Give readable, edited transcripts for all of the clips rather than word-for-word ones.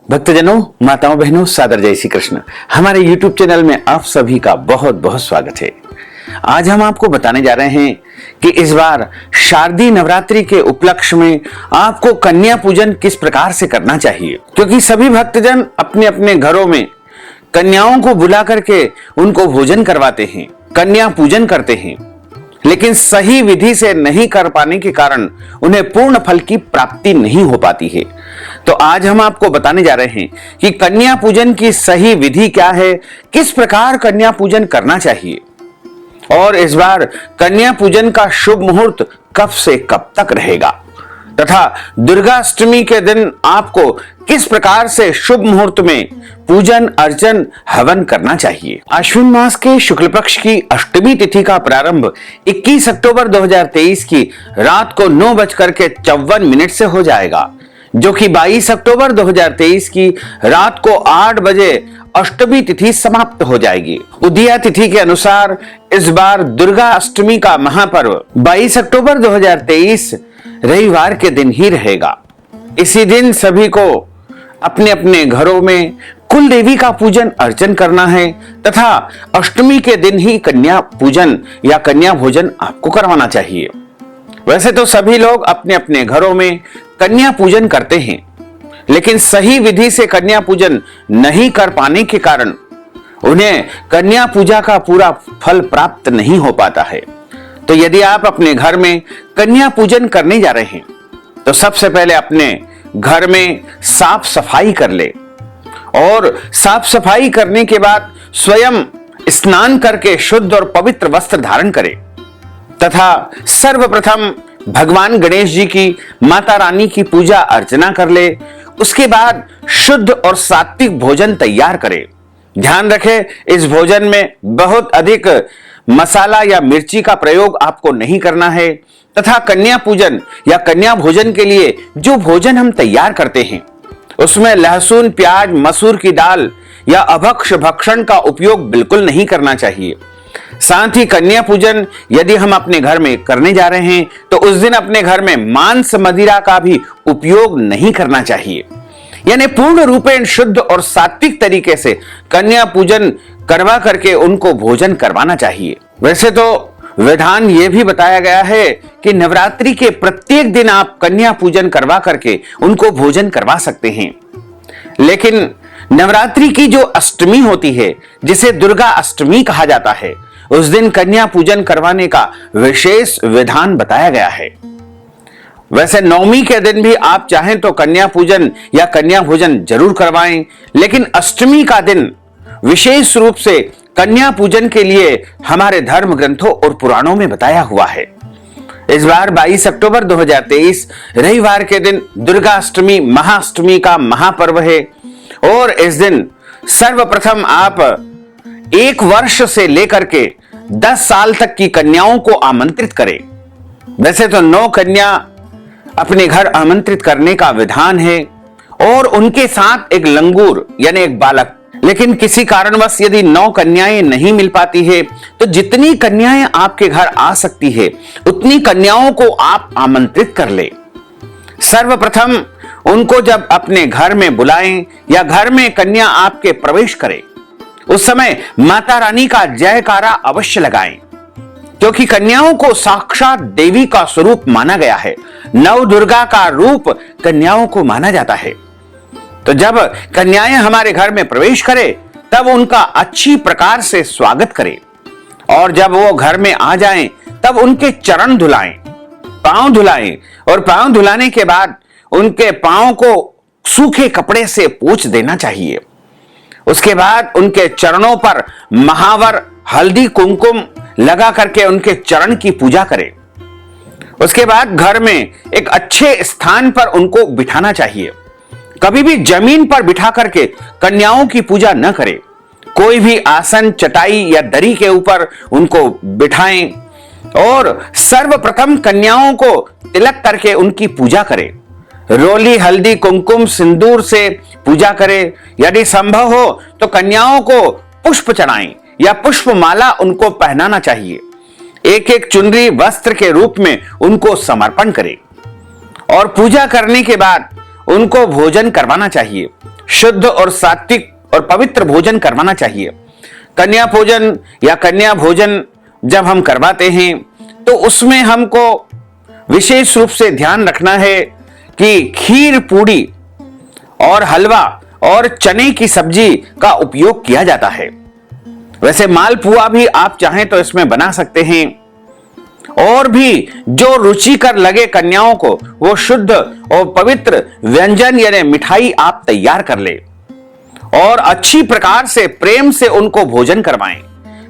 भक्तजनों, माताओं, बहनों, सादर जय श्री कृष्ण। हमारे YouTube चैनल में आप सभी का बहुत बहुत स्वागत है। आज हम आपको बताने जा रहे हैं कि इस बार शारदीय नवरात्रि के उपलक्ष्य में आपको कन्या पूजन किस प्रकार से करना चाहिए, क्योंकि सभी भक्तजन अपने अपने घरों में कन्याओं को बुला करके उनको भोजन करवाते हैं, कन्या पूजन करते हैं, लेकिन सही विधि से नहीं कर पाने के कारण उन्हें पूर्ण फल की प्राप्ति नहीं हो पाती है। तो आज हम आपको बताने जा रहे हैं कि कन्या पूजन की सही विधि क्या है, किस प्रकार कन्या पूजन करना चाहिए और इस बार कन्या पूजन का शुभ मुहूर्त कब से कब तक रहेगा तथा दुर्गा अष्टमी के दिन आपको किस प्रकार से शुभ मुहूर्त में पूजन अर्चन हवन करना चाहिए। अश्विन मास के शुक्ल पक्ष की अष्टमी तिथि का प्रारंभ 21 अक्टूबर 2023 की रात को 9:54 से हो जाएगा, जो कि 22 अक्टूबर 2023 की रात को 8 बजे अष्टमी तिथि समाप्त हो जाएगी। उदया तिथि के अनुसार इस बार दुर्गा अष्टमी का महापर्व 22 अक्टूबर 2023 रविवार के दिन ही रहेगा। इसी दिन सभी को अपने अपने घरों में कुल देवी का पूजन अर्चन करना है तथा अष्टमी के दिन ही कन्या पूजन या कन्या भोजन आपको करवाना चाहिए। वैसे तो सभी लोग अपने अपने घरों में कन्या पूजन करते हैं, लेकिन सही विधि से कन्या पूजन नहीं कर पाने के कारण उन्हें कन्या पूजा का पूरा फल प्राप्त नहीं हो पाता है। तो यदि आप अपने घर में कन्या पूजन करने जा रहे हैं तो सबसे पहले अपने घर में साफ सफाई कर ले और साफ सफाई करने के बाद स्वयं स्नान करके शुद्ध और पवित्र वस्त्र धारण करें तथा सर्वप्रथम भगवान गणेश जी की, माता रानी की पूजा अर्चना कर ले। उसके बाद शुद्ध और सात्विक भोजन तैयार करें। ध्यान रखें, इस भोजन में बहुत अधिक मसाला या मिर्ची का प्रयोग आपको नहीं करना है तथा कन्या पूजन या कन्या भोजन के लिए जो भोजन हम तैयार करते हैं उसमें लहसुन, प्याज, मसूर की दाल या अभक्ष भक्षण का उपयोग बिल्कुल नहीं करना चाहिए। साथ ही कन्या पूजन यदि हम अपने घर में करने जा रहे हैं तो उस दिन अपने घर में मांस मदिरा का भी उपयोग नहीं करना चाहिए। यानी पूर्ण रूपेण शुद्ध और सात्विक तरीके से कन्या पूजन करवा करके उनको भोजन करवाना चाहिए। वैसे तो विधान यह भी बताया गया है कि नवरात्रि के प्रत्येक दिन आप कन्या पूजन करवा करके उनको भोजन करवा सकते हैं, लेकिन नवरात्रि की जो अष्टमी होती है, जिसे दुर्गा अष्टमी कहा जाता है, उस दिन कन्या पूजन करवाने का विशेष विधान बताया गया है। वैसे नवमी के दिन भी आप चाहें तो कन्या पूजन या कन्या भोजन जरूर करवाएं, लेकिन अष्टमी का दिन विशेष रूप से कन्या पूजन के लिए हमारे धर्म ग्रंथों और पुराणों में बताया हुआ है। इस बार 22 अक्टूबर 2023 रविवार के दिन दुर्गा अष्टमी महाअष्टमी का महापर्व है और इस दिन सर्वप्रथम आप 1 वर्ष से लेकर के 10 साल तक की कन्याओं को आमंत्रित करें। वैसे तो 9 कन्या अपने घर आमंत्रित करने का विधान है और उनके साथ एक लंगूर यानी एक बालक, लेकिन किसी कारणवश यदि 9 कन्याएं नहीं मिल पाती है तो जितनी कन्याएं आपके घर आ सकती है उतनी कन्याओं को आप आमंत्रित कर ले। सर्वप्रथम उनको जब अपने घर में बुलाएं या घर में कन्या आपके प्रवेश करे उस समय माता रानी का जयकारा अवश्य लगाएं, क्योंकि कन्याओं को साक्षात देवी का स्वरूप माना गया है। नव दुर्गा का रूप कन्याओं को माना जाता है। तो जब कन्याएं हमारे घर में प्रवेश करें तब उनका अच्छी प्रकार से स्वागत करें और जब वो घर में आ जाएं तब उनके चरण धुलाएं, पांव धुलाएं और पांव धुलाने के बाद उनके पांव को सूखे कपड़े से पोंछ देना चाहिए। उसके बाद उनके चरणों पर महावर, हल्दी, कुमकुम लगा करके उनके चरण की पूजा करें। उसके बाद घर में एक अच्छे स्थान पर उनको बिठाना चाहिए। कभी भी जमीन पर बिठा करके कन्याओं की पूजा न करें। कोई भी आसन, चटाई या दरी के ऊपर उनको बिठाएं और सर्वप्रथम कन्याओं को तिलक करके उनकी पूजा करें। रोली, हल्दी, कुमकुम, सिंदूर से पूजा करें। यदि संभव हो तो कन्याओं को पुष्प चढ़ाएं या पुष्पमाला उनको पहनाना चाहिए। एक एक चुनरी वस्त्र के रूप में उनको समर्पण करें और पूजा करने के बाद उनको भोजन करवाना चाहिए। शुद्ध और सात्विक और पवित्र भोजन करवाना चाहिए। कन्या पूजन या कन्या भोजन जब हम करवाते हैं तो उसमें हमको विशेष रूप से ध्यान रखना है कि खीर, पूड़ी और हलवा और चने की सब्जी का उपयोग किया जाता है। वैसे मालपुआ भी आप चाहें तो इसमें बना सकते हैं, और भी जो रुचिकर लगे कन्याओं को वो शुद्ध और पवित्र व्यंजन यानी मिठाई आप तैयार कर ले और अच्छी प्रकार से प्रेम से उनको भोजन करवाएं।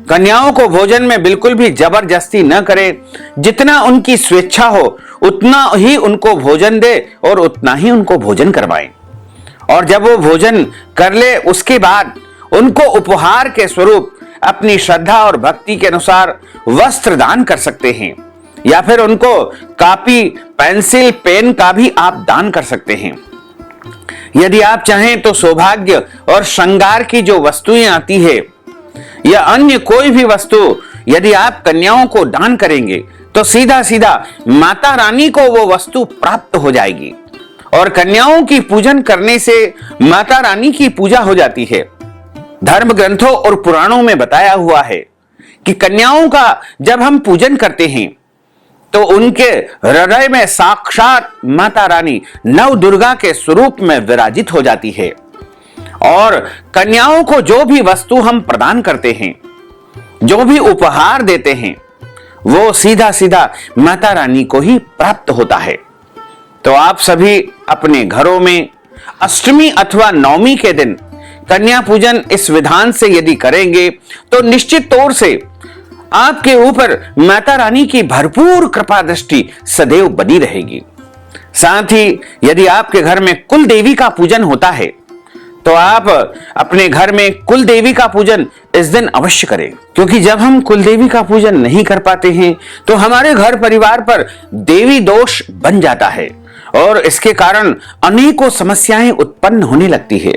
कन्याओं को भोजन में बिल्कुल भी जबरदस्ती न करें। जितना उनकी स्वेच्छा हो उतना ही उनको भोजन दे और उतना ही उनको भोजन करवाएं। और जब वो भोजन कर ले उसके बाद उनको उपहार के स्वरूप अपनी श्रद्धा और भक्ति के अनुसार वस्त्र दान कर सकते हैं, या फिर उनको कॉपी, पेंसिल, पेन का भी आप दान कर सकते हैं। यदि आप चाहें तो सौभाग्य और श्रृंगार की जो वस्तुएं आती है या अन्य कोई भी वस्तु यदि आप कन्याओं को दान करेंगे तो सीधा सीधा माता रानी को वो वस्तु प्राप्त हो जाएगी। और कन्याओं की पूजन करने से माता रानी की पूजा हो जाती है। धर्म ग्रंथों और पुराणों में बताया हुआ है कि कन्याओं का जब हम पूजन करते हैं तो उनके हृदय में साक्षात माता रानी नव दुर्गा के स्वरूप में विराजित हो जाती है। और कन्याओं को जो भी वस्तु हम प्रदान करते हैं, जो भी उपहार देते हैं, वो सीधा सीधा माता रानी को ही प्राप्त होता है। तो आप सभी अपने घरों में अष्टमी अथवा नवमी के दिन कन्या पूजन इस विधान से यदि करेंगे तो निश्चित तौर से आपके ऊपर माता रानी की भरपूर कृपा दृष्टि सदैव बनी रहेगी। साथ ही यदि आपके घर में कुल देवी का पूजन होता है तो आप अपने घर में कुल देवी का पूजन इस दिन अवश्य करें, क्योंकि जब हम कुल देवी का पूजन नहीं कर पाते हैं तो हमारे घर परिवार पर देवी दोष बन जाता है और इसके कारण अनेकों समस्याएं उत्पन्न होने लगती है।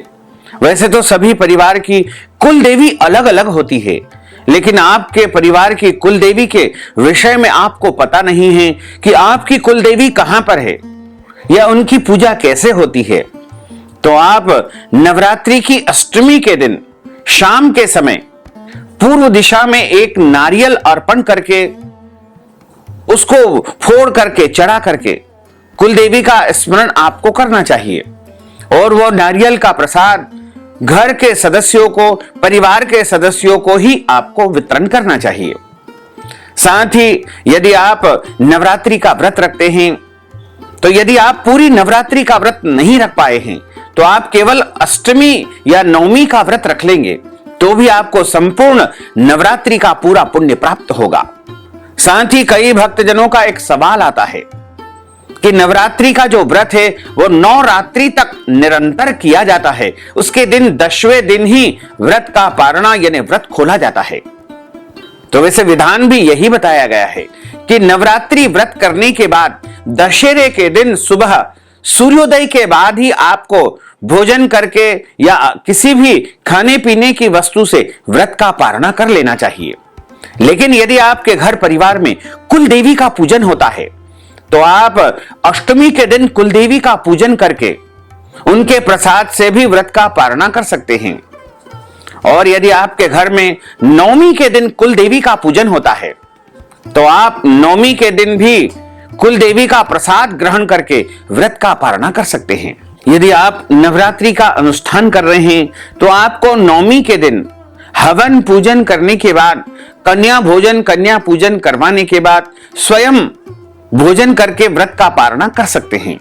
वैसे तो सभी परिवार की कुल देवी अलग अलग होती है, लेकिन आपके परिवार की कुल देवी के विषय में आपको पता नहीं है कि आपकी कुल देवी कहां पर है या उनकी पूजा कैसे होती है। तो आप नवरात्रि की अष्टमी के दिन शाम के समय पूर्व दिशा में एक नारियल अर्पण करके, उसको फोड़ करके, चढ़ा करके कुल देवी का स्मरण आपको करना चाहिए। और वो नारियल का प्रसाद घर के सदस्यों को, परिवार के सदस्यों को ही आपको वितरण करना चाहिए। साथ ही यदि आप नवरात्रि का व्रत रखते हैं तो यदि आप पूरी नवरात्रि का व्रत नहीं रख पाए हैं तो आप केवल अष्टमी या नवमी का व्रत रख लेंगे तो भी आपको संपूर्ण नवरात्रि का पूरा पुण्य प्राप्त होगा। साथ ही कई भक्तजनों का एक सवाल आता है कि नवरात्रि का जो व्रत है वो 9 रात्रि तक निरंतर किया जाता है, उसके दिन 10वें दिन ही व्रत का पारणा यानी व्रत खोला जाता है। तो वैसे विधान भी यही बताया गया है कि नवरात्रि व्रत करने के बाद दशहरे के दिन सुबह सूर्योदय के बाद ही आपको भोजन करके या किसी भी खाने पीने की वस्तु से व्रत का पारणा कर लेना चाहिए। लेकिन यदि आपके घर परिवार में कुल देवी का पूजन होता है तो आप अष्टमी के दिन कुल देवी का पूजन करके उनके प्रसाद से भी व्रत का पारणा कर सकते हैं। और यदि आपके घर में नवमी के दिन कुल देवी का पूजन होता है तो आप नवमी के दिन भी कुल देवी का प्रसाद ग्रहण करके व्रत का पारणा कर सकते हैं। यदि आप नवरात्रि का अनुष्ठान कर रहे हैं तो आपको नवमी के दिन हवन पूजन करने के बाद कन्या पूजन करवाने के बाद स्वयं भोजन करके व्रत का पारणा कर सकते हैं।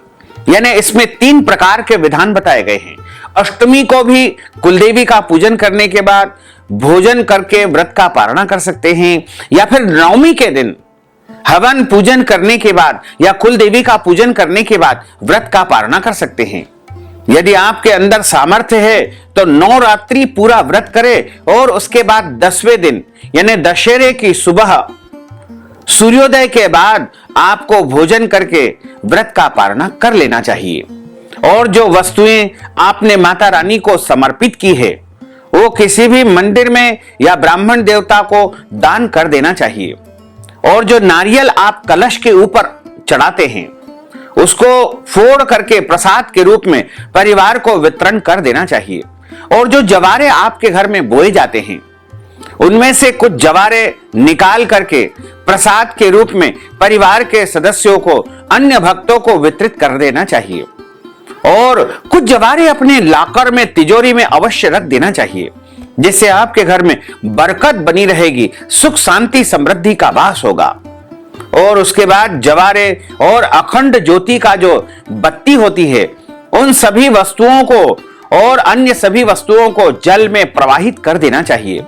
यानी इसमें 3 प्रकार के विधान बताए गए हैं। अष्टमी को भी कुलदेवी का पूजन करने के बाद भोजन करके व्रत का पारणा कर सकते हैं, या फिर नवमी के दिन हवन पूजन करने के बाद या कुलदेवी का पूजन करने के बाद व्रत का पारणा कर सकते हैं। यदि आपके अंदर सामर्थ्य है तो 9 रात्रि पूरा व्रत करें और उसके बाद 10वें दिन यानी दशहरे की सुबह सूर्योदय के बाद आपको भोजन करके व्रत का पारणा कर लेना चाहिए। और जो वस्तुएं आपने माता रानी को समर्पित की है वो किसी भी मंदिर में या ब्राह्मण देवता को दान कर देना चाहिए। और जो नारियल आप कलश के ऊपर चढ़ाते हैं उसको फोड़ करके प्रसाद के रूप में परिवार को वितरण कर देना चाहिए। और जो जवारे आपके घर में बोए जाते हैं उनमें से कुछ जवारे निकाल करके प्रसाद के रूप में परिवार के सदस्यों को, अन्य भक्तों को वितरित कर देना चाहिए। और कुछ जवारे अपने लॉकर में, तिजोरी में अवश्य रख देना चाहिए, जिससे आपके घर में बरकत बनी रहेगी, सुख शांति समृद्धि का वास होगा। और उसके बाद जवारे और अखंड ज्योति का जो बत्ती होती है उन सभी वस्तुओं को और अन्य सभी वस्तुओं को जल में प्रवाहित कर देना चाहिए,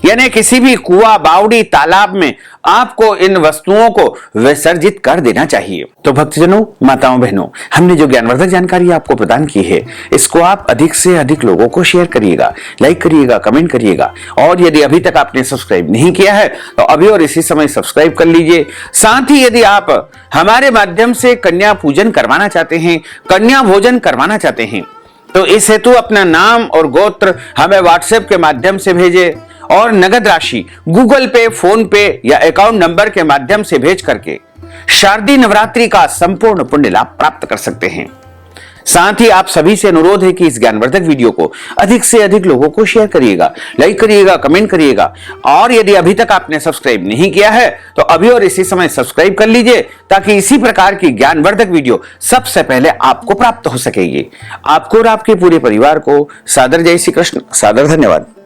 यानी किसी भी कुआं, बावड़ी, तालाब में आपको इन वस्तुओं को विसर्जित कर देना चाहिए। तो भक्तजनों, माताओं, बहनों, हमने जो ज्ञानवर्धक जानकारी आपको प्रदान की है इसको आप अधिक से अधिक लोगों को शेयर करिएगा, लाइक करिएगा, कमेंट करिएगा। और यदि अभी तक आपने सब्सक्राइब नहीं किया है तो अभी और इसी समय सब्सक्राइब कर लीजिए। साथ ही यदि आप हमारे माध्यम से कन्या पूजन करवाना चाहते हैं, कन्या भोजन करवाना चाहते हैं, तो इस हेतु अपना नाम और गोत्र हमें व्हाट्सएप के माध्यम से भेजें और नगद राशि गूगल पे, फोन पे या अकाउंट नंबर के माध्यम से भेज करके शारदीय नवरात्रि का संपूर्ण पुण्य लाभ प्राप्त कर सकते हैं। साथ ही आप सभी से अनुरोध है कि इस ज्ञानवर्धक वीडियो को अधिक से अधिक लोगों को शेयर करिएगा, लाइक करिएगा, कमेंट करिएगा। और यदि अभी तक आपने सब्सक्राइब नहीं किया है तो अभी और इसी समय सब्सक्राइब कर लीजिए, ताकि इसी प्रकार की ज्ञानवर्धक वीडियो सबसे पहले आपको प्राप्त हो सकेगी। आपको और आपके पूरे परिवार को सादर जय श्री कृष्ण, सादर धन्यवाद।